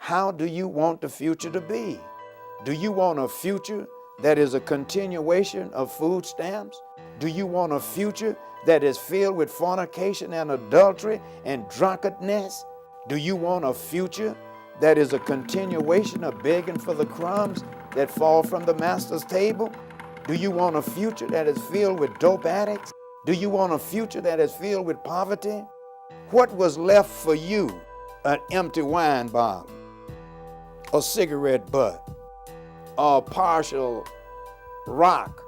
How do you want the future to be? Do you want a future that is a continuation of food stamps? Do you want a future that is filled with fornication and adultery and drunkenness? Do you want a future that is a continuation of begging for the crumbs that fall from the master's table? Do you want a future that is filled with dope addicts? Do you want a future that is filled with poverty? What was left for you? An empty wine bottle, a cigarette butt, a partial rock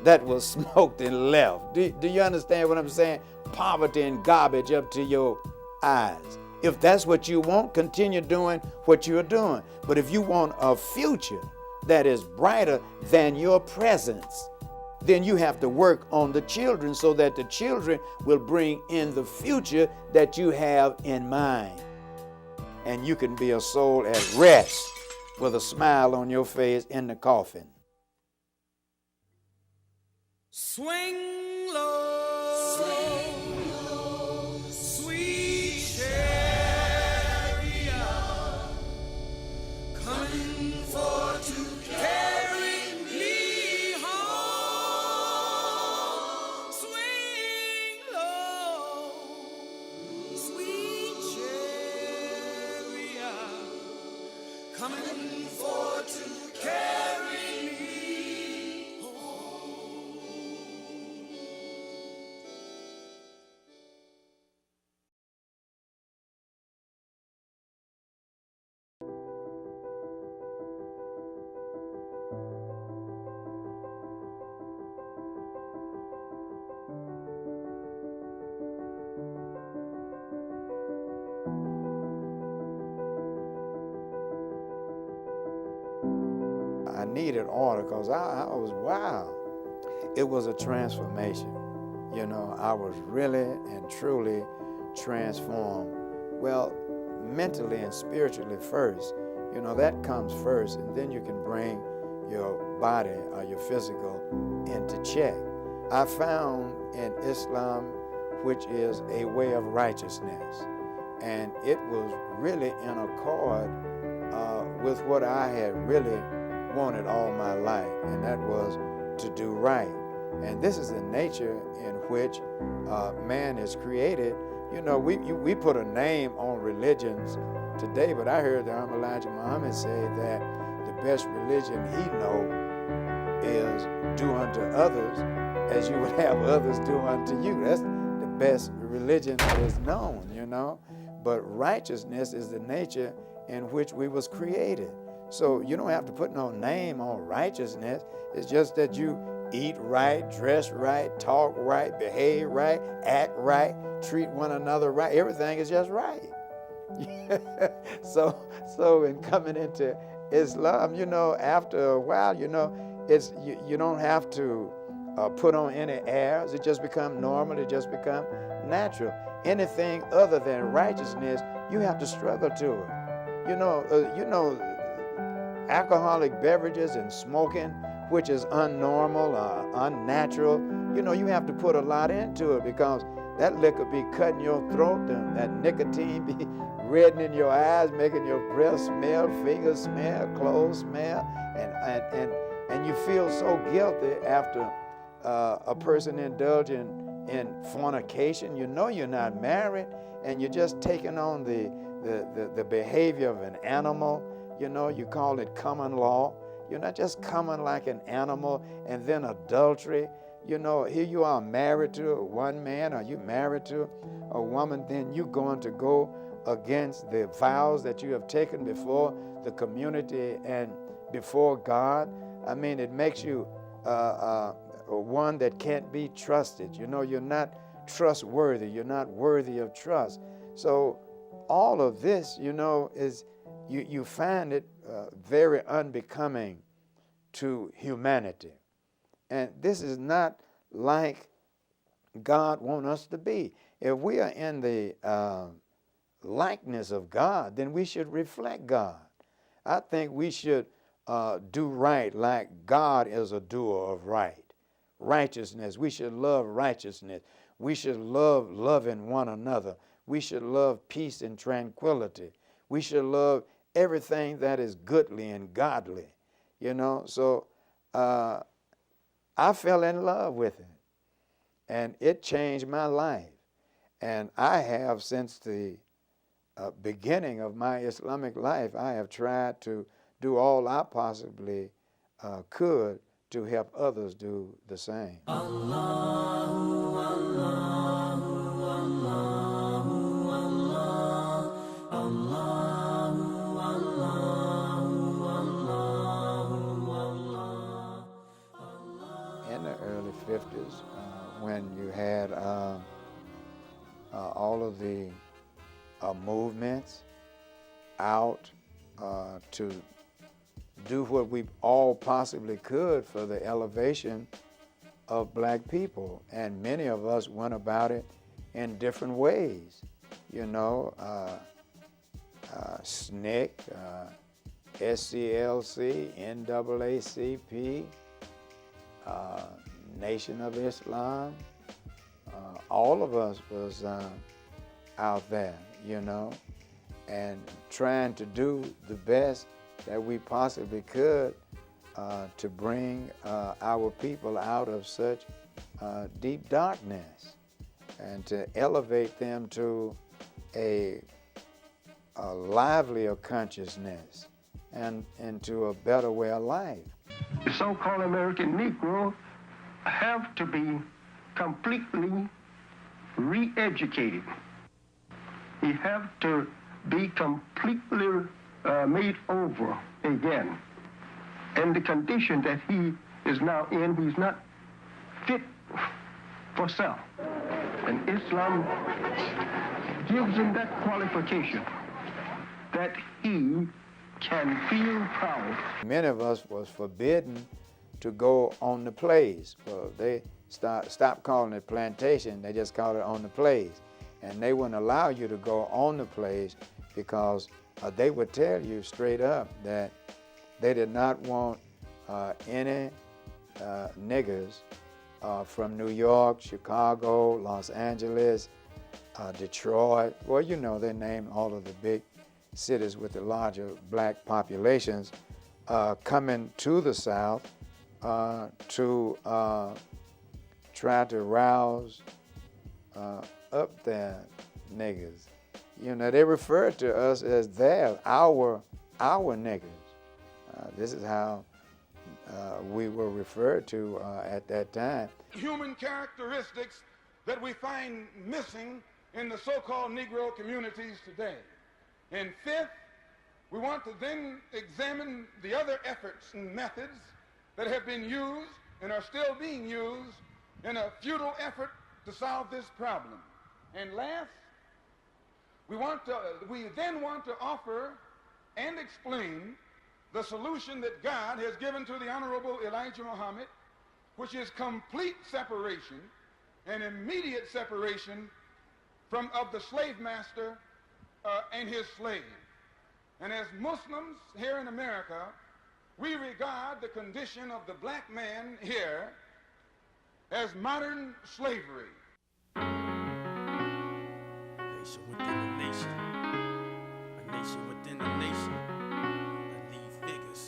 that was smoked and left. Do you understand what I'm saying? Poverty and garbage up to your eyes. If that's what you want, continue doing what you're doing. But if you want a future that is brighter than your presence, then you have to work on the children so that the children will bring in the future that you have in mind. And you can be a soul at rest with a smile on your face in the coffin. Swing low, swing low, sweet chariot, coming for to carry me home. Swing low, sweet chariot, coming for to carry me. I needed order because I was, wow. It was a transformation. You know, I was really and truly transformed. Well, mentally and spiritually first. You know, that comes first, and then you can bring your body or your physical into check. I found in Islam, which is a way of righteousness, and it was really in accord with what I had really wanted all my life, and that was to do right. And this is the nature in which man is created. You know, we put a name on religions today, but I heard the Honorable Elijah Muhammad say that the best religion he knows is do unto others as you would have others do unto you. That's the best religion that is known, you know. But righteousness is the nature in which we was created. So you don't have to put no name on righteousness. It's just that you eat right, dress right, talk right, behave right, act right, treat one another right. Everything is just right. So in coming into Islam, you know, after a while, you know, it's you don't have to put on any airs. It just becomes normal. It just becomes natural. Anything other than righteousness, you have to struggle to it. You know, alcoholic beverages and smoking, which is unnormal or unnatural, you know, you have to put a lot into it because that liquor be cutting your throat, that nicotine be reddening your eyes, making your breath smell, fingers smell, clothes smell, and you feel so guilty after a person indulging in fornication. You know you're not married, and you're just taking on the behavior of an animal. You know, you call it common law. You're not just common like an animal. And then adultery. You know, here you are married to one man, or you married to a woman, then you're going to go against the vows that you have taken before the community and before God. I mean, it makes you one that can't be trusted. You know, you're not trustworthy. You're not worthy of trust. So all of this, you know, is you find it very unbecoming to humanity. And this is not like God wants us to be. If we are in the likeness of God, then we should reflect God. I think we should do right like God is a doer of right. Righteousness. We should love righteousness. We should love loving one another. We should love peace and tranquility. We should love everything that is goodly and godly, you know. So I fell in love with it, and it changed my life. And I have, since the beginning of my Islamic life, I have tried to do all I possibly could to help others do the same. Allahu, Allahu, Allahu, Allah, Allahu, Allahu, Allahu, Allah. In the early 50s, when you had all of the movements out to do what we all possibly could for the elevation of black people. And many of us went about it in different ways. You know, SNCC, SCLC, NAACP, Nation of Islam, all of us was out there, you know, and trying to do the best that we possibly could to bring our people out of such deep darkness and to elevate them to a livelier consciousness and into a better way of life. The so-called American Negro have to be completely re-educated. He have to be completely made over again. And the condition that he is now in, he's not fit for self. And Islam gives him that qualification that he can feel proud. Many of us was forbidden to go on the plays. Well, they stopped calling it plantation, they just called it on the plays. And they wouldn't allow you to go on the plays because they would tell you straight up that they did not want any niggers from New York, Chicago, Los Angeles, Detroit. Well, you know, they named all of the big cities with the larger black populations coming to the South to try to rouse up their niggers. You know, they refer to us as our niggers. This is how we were referred to at that time. Human characteristics that we find missing in the so-called Negro communities today. And fifth, we want to then examine the other efforts and methods that have been used and are still being used in a futile effort to solve this problem. And last, we then want to offer and explain the solution that God has given to the Honorable Elijah Muhammad, which is complete separation and immediate separation of the slave master and his slave. And as Muslims here in America, we regard the condition of the black man here as modern slavery. Nation within a nation, a nation within a nation. I leave figures.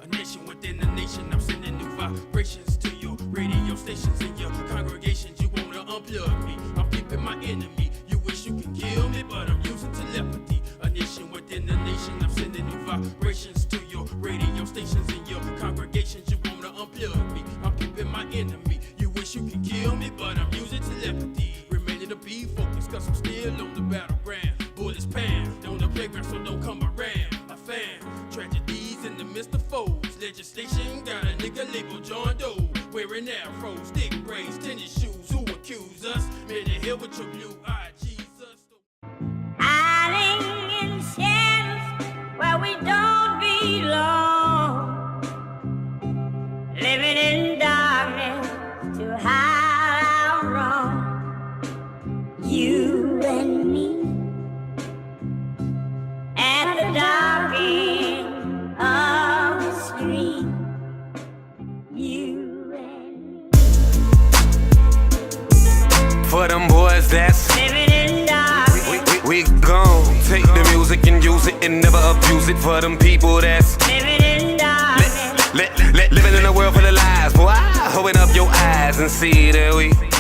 A nation within a nation. I'm sending new vibrations to your radio stations and your congregations. You wanna unplug me? I'm flipping my enemy. You wish you could kill me, but I'm using telepathy. A nation within a nation. I'm sending new vibrations to your radio stations and your congregations. You wanna unplug me? I'm flipping my enemy. You wish you could kill me, but I'm using telepathy. To be focused, cause I'm still on the battleground. Bullets pound on the playground, so don't come around. I found tragedies in the midst of foes. Legislation got a nigga labeled John Doe, wearing afros, thick braids, tennis shoes. Who accuse us? Man, the hell with your blue eye, Jesus. Hiding in shadows where we don't belong, living in darkness to hide our wrong. You and me at the dark end of the street. You and me. For them boys that's Living in darkness. we gone. Take the music and use it and never abuse it for them people that's living in darkness. living in a world full of lies. Boy, open up your eyes and see that we